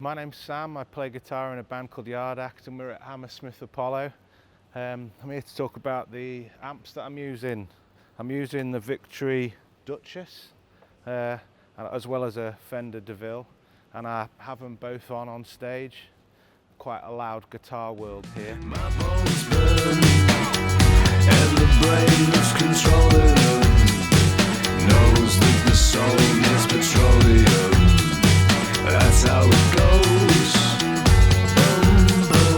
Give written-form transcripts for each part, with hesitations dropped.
My name's Sam, I play guitar in a band called Yard Act and we're at Hammersmith Apollo. I'm here to talk about the amps that I'm using. I'm using the V40 Duchess as well as a Fender DeVille, and I have them both on stage. Quite a loud guitar world here. My bones burn and the brain loses control of them. Knows that the soul is petroleum. That's how it goes. Boom, boom,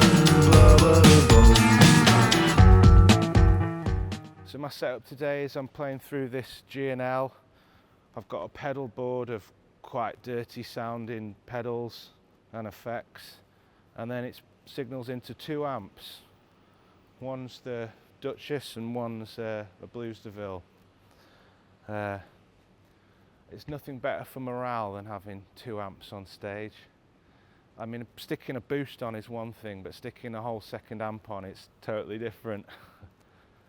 blah, blah, boom. So my setup today is I'm playing through this G&L. I've got a pedal board of quite dirty sounding pedals and effects, and then it signals into two amps. One's the Duchess and one's a Blues DeVille. It's nothing better for morale than having two amps on stage. I mean, sticking a boost on is one thing, but sticking a whole second amp on, it's totally different.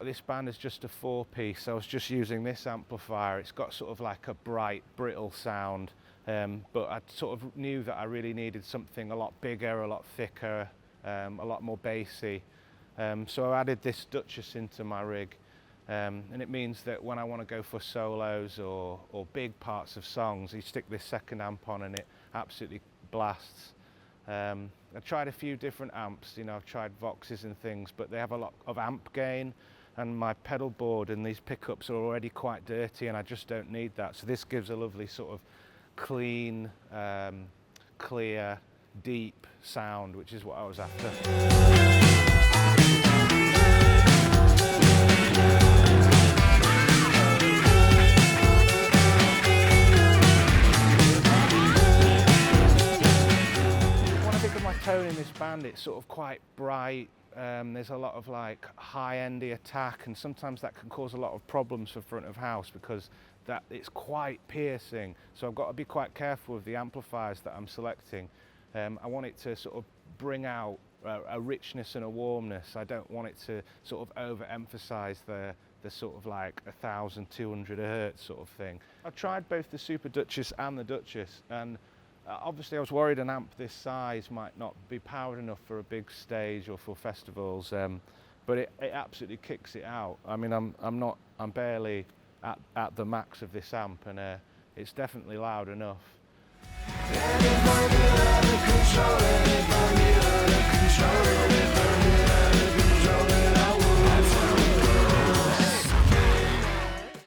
This band is just a 4-piece, so I was just using this amplifier. It's got sort of like a bright, brittle sound, but I sort of knew that I really needed something a lot bigger, a lot thicker, a lot more bassy. So I added this Duchess into my rig. And it means that when I want to go for solos or big parts of songs, you stick this second amp on and it absolutely blasts. I've tried a few different amps, I've tried Voxes and things, but they have a lot of amp gain, and my pedal board and these pickups are already quite dirty and I just don't need that. So this gives a lovely sort of clean, clear, deep sound, which is what I was after. Tone in this band, it's sort of quite bright. There's a lot of like high-endy attack, and sometimes that can cause a lot of problems for front of house because it's quite piercing. So I've got to be quite careful with the amplifiers that I'm selecting. I want it to sort of bring out a richness and a warmness. I don't want it to sort of overemphasize the sort of like 1,200 hertz sort of thing. I've tried both the Super Duchess and the Duchess, and obviously I was worried an amp this size might not be powered enough for a big stage or for festivals, but it absolutely kicks it out. I mean, I'm barely at the max of this amp, and it's definitely loud enough. And if I get out of control, and if I get out of control,